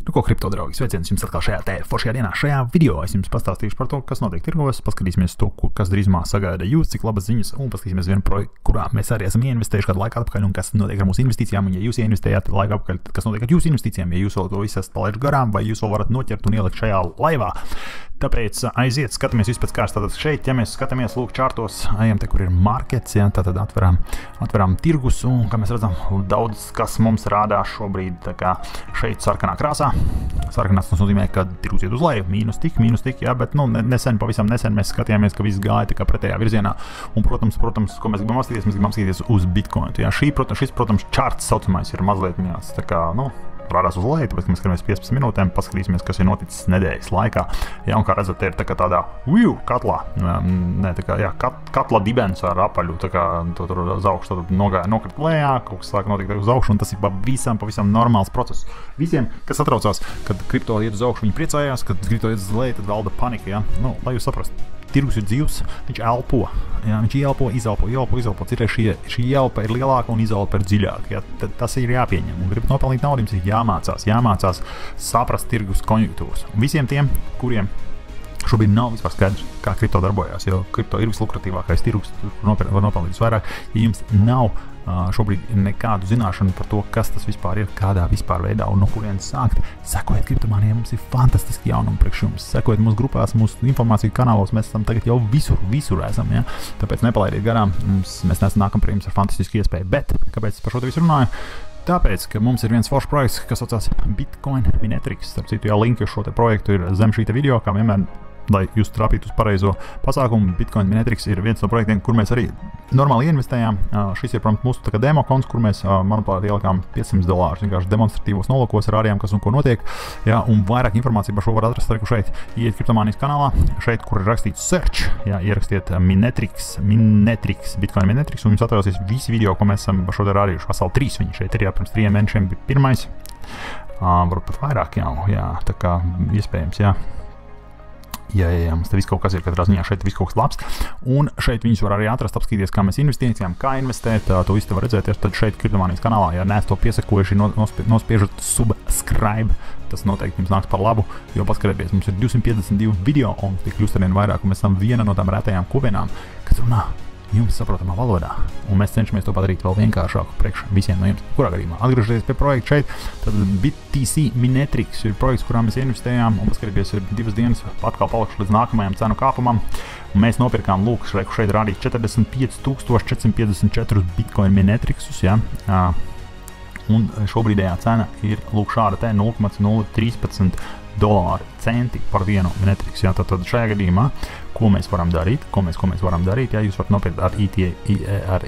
Nu, ko kripto draugi, sveiciens jums atkal šajā te foršajā dienā. Šajā video es jums pastāstīšu par to, kas notiek tirgos, paskatīsimies to, kas drīzumā sagaida jūs, cik labas ziņas, un paskatīsimies vienu projektu, kurā mēs arī esam ieinvestējuši kādu laiku atpakaļ, un kas notiek ar mūsu investīcijām, un ja jūs ieinvestējāt laiku atpakaļ, kas notiek ar jūsu investīcijām, ja jūs vēl to visu esat palaiduši garām, vai jūs vēl varat noķert un ielikt šajā laivā. Tāpēc aiziet, skatāmies vispēc kārs. Tātad šeit, ja mēs skatāmies lūk čārtos, ejam te, kur ir markets, ja, tātad atveram tirgus, un, kā mēs redzam, daudz, kas mums rādās šobrīd, tā kā šeit sarkanā krāsā. Sarkanās tas nozīmē, ka tirgus iet uz leju, mīnus tik, ja, bet, nu, pavisam nesen mēs skatījāmies, ka viss gāja tā kā pretējā virzienā, un, protams, ko mēs gribam apstīties, mēs gribam apstīties uz Bitcoin. Ja, šis, protams, čārts saucamais ir mazliet mījās, tā kā, nu, rādās uz leju, tāpēc, ka mēs skatāmies 15 minūtēm, paskatīsimies, kas ir noticis nedēļas laikā. Jā, un kā redzat, ir tā kā tādā katlā, katla dibens ar apaļu, tā kā tur uz augšu, tad nokrita lejā, kaut kas sāk notikt uz augšu, un tas ir pavisam normāls process. Visiem, kas satraucās, kad kripto iet uz augšu, viņi priecājās, kad kripto iet uz leju, tad valda panika, jā. Nu, lai jūs saprastu. Tirgus ir dzīvs, viņš elpo, jā, viņš ielpo, citreiz šī elpa ir lielāka un izelpa ir dziļāka, jā, tas ir jāpieņem, un grib nopelnīt naudu, jums ir jāmācās saprast tirgus konjunktūras. Un visiem tiem, kuriem šobrīd nav vispār skaidrs, kā kripto darbojās, jo kripto ir vislukratīvākais tirgus, kur var nopelnīt visvairāk, ja jums nav šobrīd nekādu zināšanu par to, kas tas vispār ir, kādā vispār veidā un no kurienes sākt. Sekojiet kriptomānijai, mums ir fantastiski jaunumi priekš jums. Sekojiet mūsu grupās, mūsu informāciju kanālos, mēs esam tagad jau visur esam, ja? Tāpēc nepalaidiet garām, mēs nākam pie jums ar fantastisku iespēju, bet kāpēc par šo te visu runāju? Tāpēc, ka mums ir viens foršs projekts, kas saucās Bitcoin Minetrix. Starp citu, jā, linki uz šo te projektu ir zem šī te video, kā vienmēr, lai jūs trāpītu uz pareizo pasākumu. Bitcoin Minetrix ir viens no projektiem, kur mēs arī normāli investējām. Šis ir, protams, mūsu tā kā demo konts, kur mēs, manuprāt, ielikām $500 vienkārši demonstratīvos nolūkos, rādījām, kas un ko notiek. Jā, un vairāk informāciju par šo var atrast arī šeit. Iet kriptomānijas kanālā, šeit, kur ir rakstīts search, jā, ierakstiet Minetrix, Bitcoin Minetrix, un jums atvērsies visi video, ko mēs esam par šo te rādījuši. Veseli 3 viņi šeit ir, jā, pirms 3 mēnešiem bija pirmais. Varbūt pat vairāk, jā, tā kā iespējams, jā. Jā, mums te viss kaut kas ir, katrā ziņā šeit viss kaut kas labs. Un šeit viņus var arī atrast, apskatīties, kā mēs investējām, kā investēt, to visu te var redzēt. Tad šeit kriptomānijas kanālā, ja neesat to piesakojuši, nospiežat subscribe, tas noteikti jums nāks par labu, jo paskatieties, mums ir 252 video, un tik kļūst arvien vairāk, un mēs esam viena no tām retajām kopienām, kas runā jums saprotamā valodā, un mēs cenšamies to padarīt vēl vienkāršāku priekš visiem no jums. Kurā gadījumā atgriežoties pie projekta šeit, tad BTC Minetrix ir projekts, kurā mēs investējām, un paskatieties, ir 2 dienas atkal palikuši līdz nākamajam cenu kāpumam. Mēs nopirkām, lūk, šeit rādīt 45,454 Bitcoin Minetrixus, ja, un šobrīdējā cena ir, lūk, šāda te 0,013 centi par vienu Minetrix, jā, tad šajā gadījumā, ko mēs varam darīt, jā, jūs varat nopirkt ar ETH, ar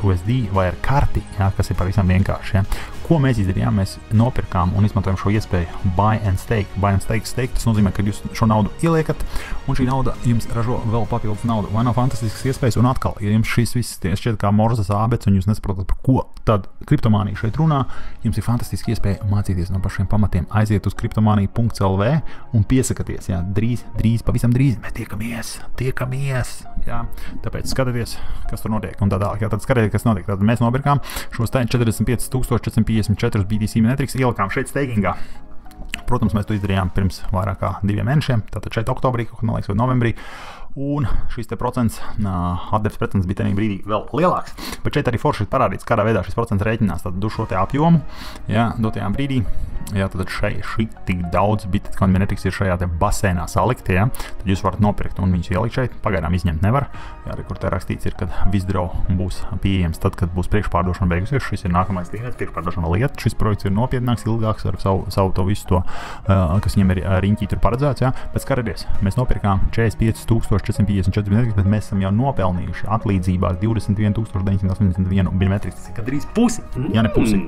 USD vai ar karti, jā, kas ir pavisam vienkārši, jā. Ko mēs izdarījām? Mēs nopirkām un izmantojam šo iespēju buy and stake. Buy and stake, tas nozīmē, ka jūs šo naudu ieliekat, un šī nauda jums ražo vēl papildus naudu. Vai nav fantastisks iespējas? Un atkal, ja jums šis viss šķiet kā morzas ābets, un jūs nesaprotat, par ko tad kriptomānija šeit runā, jums ir fantastiski iespēja mācīties no pašiem pamatiem. Aiziet uz kriptomānija.lv un piesakaties, jā, drīz, pavisam drīz, mēs tiekamies, jā. Tāpēc skatieties, kas tur notiek, un tā tālāk, jā, tad skatieties, kas notiek. Tad mēs nopirkām šos 45,454 BTC Minetrix, ielikām šeit stakingā. Protams, mēs to izdarījām pirms vairāk kā 2 mēnešiem, tātad šeit oktobrī, man liekas, vai novembrī, un šis te procents, atdeves procents bija tenī brīdī vēl lielāks, bet šeit arī forši ir parādīts, kādā veidā šis procents rēķinās, tad šo te apjomu, jā, dotajā brīdī, jā, tad šeit tik daudz Bitcoin Minetrix ir šajā te basēnā salikti, jā, tad jūs varat nopirkt un viņus ielikt šeit, pagaidām izņemt nevar, jā, kur te rakstīts ir, kad withdraw būs pieejams tad, kad būs priekšpārdošana beigusies, šis ir nākamais dienas, priekšpārdošana lieta, šis projekts ir nopietnāks, ilgāks ar savu to visu to, kas viņam ir riņķī tur paredzēts, jā, bet skatieties, mēs nopirkām 45,454 Minetrix, bet mēs esam jau nopelnījuši atlīdzībā 21,981 Minetrix, tas ir gandrīz pusi, ja ne pusi,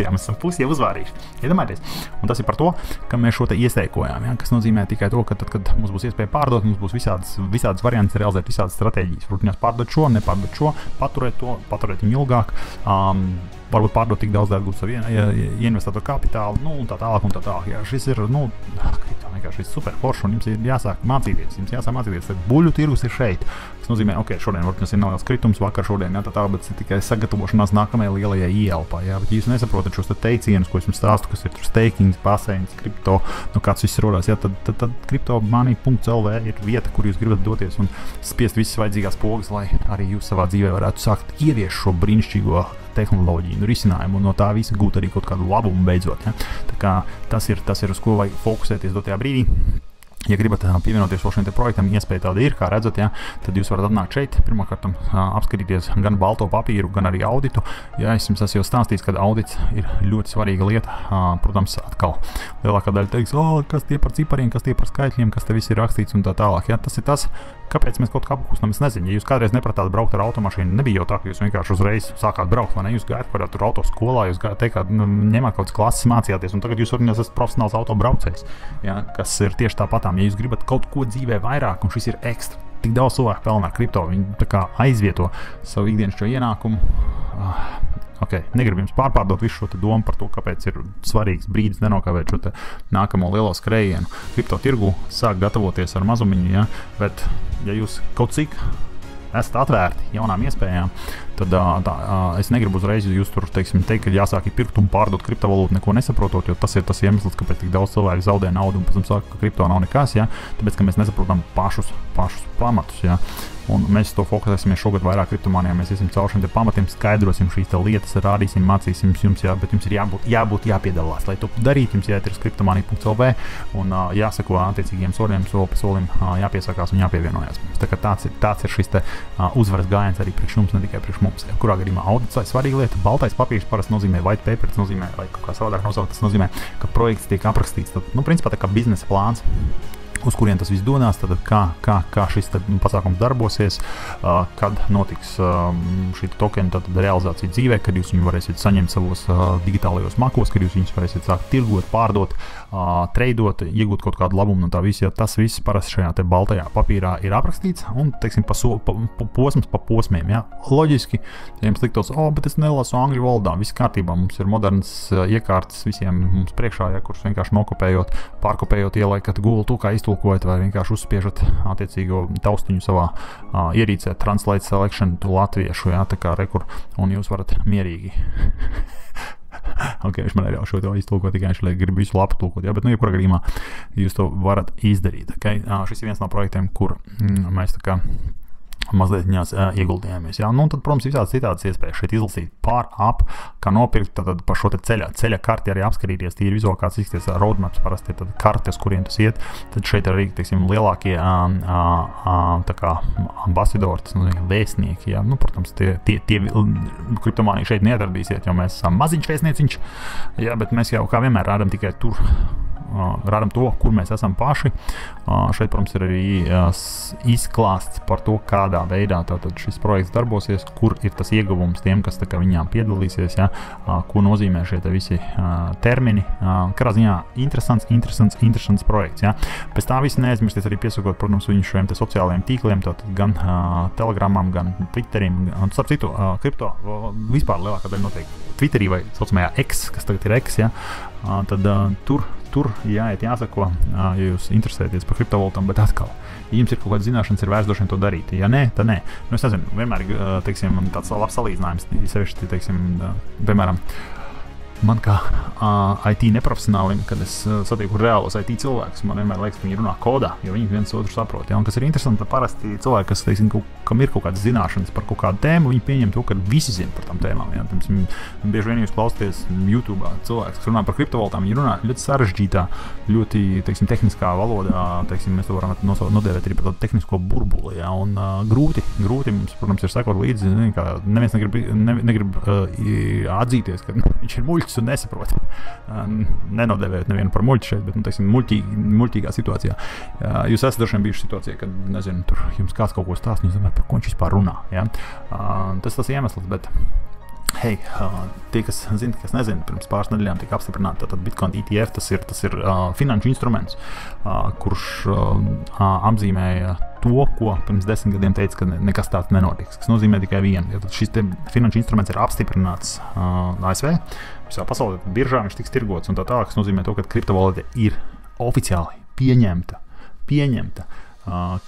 ja mēs esam pusi jau uzvārījuši, iedomājieties. Un tas ir par to, ka mēs šo te iesteikojām, ja, kas nozīmē tikai to, ka tad, kad mums būs iespēja pārdot, mums būs visādas variantas realizēt, visādas stratēģijas. Varbūt pārdot šo, nepārdot šo, paturēt viņu ilgāk, varbūt pārdot tik daudz, lai gūst savu ieinvestēto kapitālu, nu, un tā tālāk. Jā, šis ir, vienkārši ir super forši, un jums ir jāsāk mācīties, tad buļļu tirgus ir šeit. Tas nozīmē, ok, šodien varbūt ir neliels kritums, vakar šodien, jā, tā, bet tikai sagatavošanās nākamajai lielajai ieelpai, jā, bet jūs nesaprotat šos teicienus, ko es jums stāstu, kas ir tur stakings, baseins, kripto, nu kāds viss rodās, jā, tad cryptomani.lv ir vieta, kur jūs gribat doties un spiest visas vajadzīgās pogas, lai arī jūs savā dzīvē varētu sākt ieviest šo brīnišķīgo tehnoloģiju, risinājumu un no tā visa gūt arī kaut kādu labumu beidzot. Ja? Tā kā tas ir, uz ko vajag fokusēties dotajā brīdī. Ja gribat pievienoties šim projektam, iespēja tāda ir, kā redzat, ja, tad jūs varat atnākt šeit, pirmkārt apskatīties gan balto papīru, gan arī auditu. Ja, es jums esmu jau stāstījis, ka audits ir ļoti svarīga lieta. Protams, atkal lielākā daļa teiks, kas tie par cipariem, kas tie par skaitļiem, kas te viss ir rakstīts un tā tālāk. Ja, tas ir tas, kāpēc mēs kaut kā apkūstam, es nezinu. Ja jūs kādreiz nepratāt braukt ar automašīnu, nebija jau tā, ka jūs vienkārši uzreiz sākāt braukt, vai ne? Jūs gājat kādā tur autoskolā, jūs gājat, ņemāt kaut kādas klases mācījāties, un tagad jūs esat profesionāls autobraucējs, ja, kas ir tieši tāpatām. Ja jūs gribat kaut ko dzīvē vairāk, un šis ir ekstra, tik daudz cilvēku pelnā ar kripto, viņi tā kā aizvieto savu ikdienas šo ienākumu. Ok, negribu jums pārpārdot visu šo domu par to, kāpēc ir svarīgs brīdis nenokavēt šo nākamo lielo skrējienu. Kripto tirgu sāk gatavoties ar mazumiņu, ja, bet ja jūs kaut cik esat atvērti jaunām iespējām, tad es negribu uzreiz jūs tur teikt, ka jāsāk pirkt un pārdot kriptovalūtu, neko nesaprotot, jo tas ir tas iemesls, kāpēc tik daudz cilvēku zaudē naudu un pēc tam saka, ka kripto nav nekas, ja, tāpēc, ka mēs nesaprotam pašus pamatus, ja. Un mēs to fokusēsimies šogad vairāk kriptomānijā, mēs iesim caur šiem pamatiem, skaidrosim šīs lietas, rādīsim, mācīsim jums, jā, bet jums ir jāpiedalās. Lai to darītu, jums jāiet uz cryptomani.lv un jāseko attiecīgiem soļiem, soli pa solim jāpiesakās un jāpievienojas. Tā kā tāds ir šis uzvaras gājiens arī priekš jums, ne tikai priekš mums. Kurā gadījumā audits ir svarīga lieta. Baltais papīrs parasti nozīmē white paper, tas nozīmē, vai kaut kā savādāk nosaukt, tas nozīmē, ka projekts tiek aprakstīts. Tad, principā tā kā biznesa plāns, uz kurien tas viss dodās, tad kā šis pasākums darbosies, kad notiks šī tokena realizācija dzīvē, kad jūs viņu varēsiet saņemt savos digitālajos makos, kad jūs viņus varēsiet sākt tirgot, pārdot, treidot, iegūt kaut kādu labumu no tā visa, ja tas viss parasti šajā te baltajā papīrā ir aprakstīts un, teiksim, posms pa posmiem, ja. Loģiski, ja jums liktos, bet es nelasu angļu valodā, viss kārtībā, mums ir moderns iekārtas visiem mums priekšā, ja, kurus vienkārši nokopējot, pārkopējot, ielaikat Google to, kā iztulkojat vai vienkārši uzspiežat attiecīgo taustiņu savā ierīcē, translate selection to latviešu, ja, tā kā rekur, un jūs varat mierīgi. Ok, viņš man neļauj šo to iztulkot, tikai viņš grib visu lapu tulkot, ja, bet, jebkurā gadījumā jūs to varat izdarīt, ok? Šis ir viens no projektiem, kur mēs tā kā mazliet viņās ieguldījāmies. Ja? Nu, tad, protams, visādas citādas iespējas šeit izlasīt kā nopirkt, tad par šo ceļa karti arī apskatīties, tīri vizuāli kāds izskaties roadmaps, parasti ir karti, uz kuriem tas iet, tad šeit arī, teiksim, lielākie tā kā ambasadori, tas nozīmē vēstnieki, ja? Nu, protams, tie kriptomānija šeit neatradīsiet, jo mēs esam maziņš vēstnieciņš, ja? Bet mēs jau kā vienmēr rādam tikai tur, rādam to, kur mēs esam paši. Šeit, protams, ir arī izklāsts par to, kādā veidā tātad šis projekts darbosies, kur ir tas ieguvums tiem, kas tā kā viņām piedalīsies, ja, ko nozīmē šie te visi termini. Katrā ziņā interesants projekts. Ja. Pēc tā visi neaizmirsties arī piesakot, protams, viņu šiem te sociālajiem tīkliem, tātad gan Telegramam, gan Twitterim, un starp citu, kripto vispār lielākā daļa notiek Twitterī vai saucamajā X, kas tagad ir X, ja, tad tur jāiet jāsako, ja jūs interesēties par kriptovalūtām, bet atkal, ja jums ir kaut kāda zināšanas, ir vērts droši vien to darīt. Ja nē, tad nē. Nu, es nezinu, vienmēr, teiksim, tāds labs salīdzinājums, sevišķi, teiksim, piemēram, man kā IT neprofesionālim, kad es satieku reālos IT cilvēkus, man vienmēr liekas, ka viņi runā kodā, jo viņi viens otru saprot. Ja? Un kas ir interesanti, parasti cilvēki, kas, teiksim, kam ir kaut kādas zināšanas par kaut kādu tēmu, viņi pieņem to, ka visi zina par tām tēmām. Ja? Piemēram, bieži vien jūs klausāties YouTube'ā cilvēks, kas runā par kriptovalūtām, viņi runā ļoti sarežģītā, ļoti, teiksim, tehniskā valodā, teiksim, mēs to varam nodēvēt arī par tādu tehnisko burbuli, ja? Un grūti mums, protams, ir sekot līdzi, neviens negrib atzīties, ka viņš ir muļķis un nesaprot. Nenodēvējot nevienu par muļķi šeit, bet, teiksim, muļķīgā situācijā. Jūs esat droši vien bijuši situācijā, kad, nezinu, tur jums kāds kaut ko stāst, un jūs domājat, par ko viņš vispār runā. Ja? Tas iemesls, bet hei, tie, kas zina, kas nezina, pirms pāris nedēļām tika apstiprināta, tātad Bitcoin ETF, tas ir finanšu instruments, kurš apzīmēja to, ko pirms 10 gadiem teica, ka nekas tāds nenotiks. Tas nozīmē tikai vienu. Ja šis finanšu instruments ir apstiprināts ASV, visā pasaulē biržā viņš tiks tirgots un tā tālāk, kas nozīmē to, ka kriptovalūta ir oficiāli pieņemta,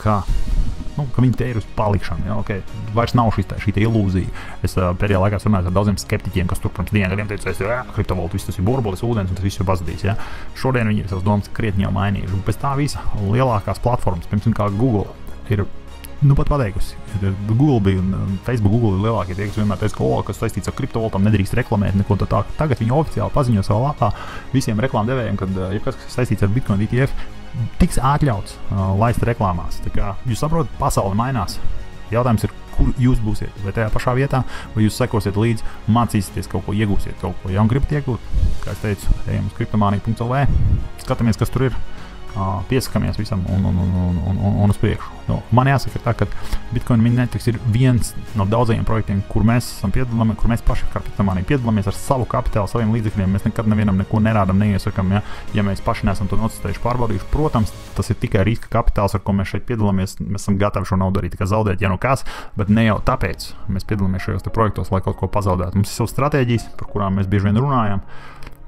ka viņi te ir uz palikšanu. Ja? Okay. Vairs nav šī ilūzija. Es pēdējā laikā runāju ar daudziem skeptiķiem, kas tur pirms dienām teica, ka kriptovalūta viss tas ir burbulis, ūdens un tas viss ir pazudīs. Ja? Šodien viņi ir savas domas krietni jau mainījuši. Un pēc tā visa lielākās platformas, piemēram, kā Google, ir pat pateikusi. Google bija un Facebook, Google ir lielākie tie, kas vienmēr teica, ka kas saistīts ar kriptovalūtām nedrīkst reklamēt neko tā. Tagad viņi oficiāli paziņo savā lapā visiem reklāmdevējiem, kad kas saistīts ar Bitcoin ETF, tiks atļauts laist reklāmās. Tā kā jūs saprotat, pasaule mainās. Jautājums ir, kur jūs būsiet? Vai tajā pašā vietā, vai jūs sekosiet līdzi, mācīsieties kaut ko, iegūsiet kaut ko. Ja un gribat iegūt, kā es teicu, ejam uz cryptomania.lv, skatāmies, kas tur ir, piesakamies visam un uz priekšu. Man jāsaka tā, ka Bitcoin Minetics ir viens no daudzajiem projektiem, kur mēs piedalāmies, kur mēs paši kā Cryptomania piedalāmies ar savu kapitālu, saviem līdzekļiem. Mēs nekad nevienam neko nerādam, neiesakam, ja mēs paši neesam to nocistējuši, pārbaudījuši. Protams, tas ir tikai riska kapitāls, ar ko mēs šeit piedalāmies. Mēs esam gatavi šo naudu arī tikai zaudēt, ja nu kas, bet ne jau tāpēc mēs piedalāmies šajos projektos, lai kaut ko pazaudētu. Mums ir savas stratēģijas, par kurām mēs bieži vien runājam.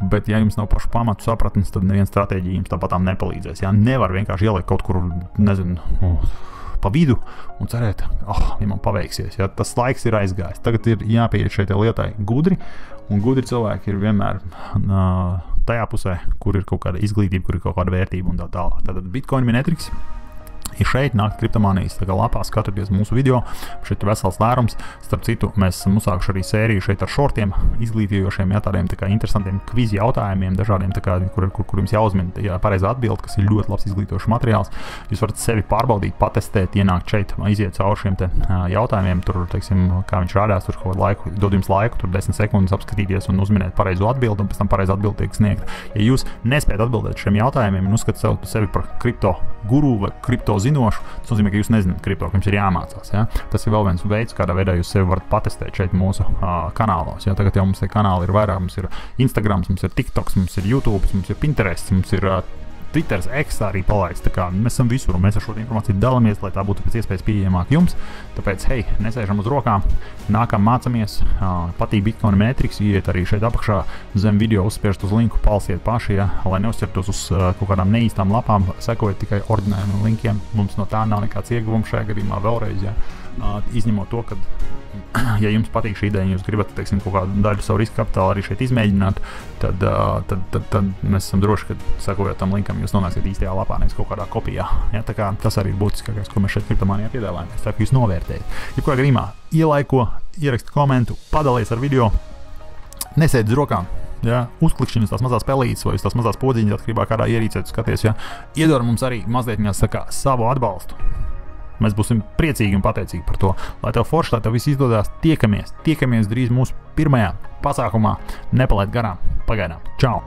Bet, ja jums nav pašu pamatu sapratnes, tad neviena stratēģija jums tāpatām nepalīdzēs. Ja? Nevar vienkārši ielikt kaut kur, pa vidu un cerēt, ja man paveiksies. Ja? Tas laiks ir aizgājis. Tagad ir jāpieiet šai lietai gudri, un gudri cilvēki ir vienmēr tajā pusē, kur ir kaut kāda izglītība, kur ir kaut kāda vērtība un tā tālāk. Tātad Bitcoin Minetics ir šeit, nākt Cryptomanijas lapā, skatoties mūsu video. Šeit ir vesels lērums. Starp citu, mēs esam uzsākuši arī sēriju šeit ar šortiem, izglītījošiem, tādiem tā kā interesantiem kvizi jautājumiem, dažādiem, tā kā, kur jums jāuzmina pareizā atbilde, kas ir ļoti labs izglītojošs materiāls. Jūs varat sevi pārbaudīt, patestēt, ienākt šeit, iziet cauri šiem te jautājumiem, tur, teiksim, kā viņš rādās, tur kaut laiku, dod jums laiku, tur 10 sekundes apskatīties un uzminēt pareizo atbildi, un pēc tam pareiza atbilde tiek sniegta. Ja jūs nespējat atbildēt šiem jautājumiem un uzskatāt sevi par kripto guru vai kripto zinošu, tas nozīmē, ka jūs nezināt kripto, ka jums ir jāmācās. Ja? Tas ir vēl viens veids, kādā veidā jūs sevi varat patestēt šeit mūsu kanālos. Ja? Tagad jau mums tie kanāli ir vairāk, mums ir Instagrams, mums ir TikToks, mums ir YouTube, mums ir Pinterest, mums ir Twitters, X arī palaists. Tā kā mēs esam visur un mēs ar šo informāciju dalamies, lai tā būtu pēc iespējas pieejamāk jums. Tāpēc, nesēžam uz rokām, nākam mācamies, patīk Bitcoin Minetics, iet arī šeit apakšā zem video, uzspiežat uz linku, palsiet paši, ja, lai neuzķertos uz kaut kādām neīstām lapām, sekojiet tikai ordināriem linkiem. Mums no tā nav nekāds ieguvums šajā gadījumā vēlreiz, ja. Izņemot to, ka, ja jums patīk šī ideja, jūs gribat, teiksim, kaut kādu daļu savu riska kapitālu arī šeit izmēģināt, tad mēs esam droši, ka sekojot tam linkam, jūs nonāksiet īstajā lapā, nevis kaut kādā kopijā. Ja, tā kā tas arī ir būtiskākais, ko mēs šeit Cryptomanijā piedāvājam. Es ceru, ka jūs novērtējat. Ja kurā gadījumā ielaiko, ieraksti komentu, padalies ar video, nesēd uz rokām. Ja, uzklikšķini uz tās mazās pelītes vai uz tās mazās podziņas, atkarībā kādā ierīcē tu skaties. Ja. Iedod mums arī mazliet savu atbalstu. Mēs būsim priecīgi un pateicīgi par to. Lai tev forši, lai tev viss izdodās, tiekamies drīz mūsu pirmajā pasākumā. Nepalaid garām. Pagaidām. Čau!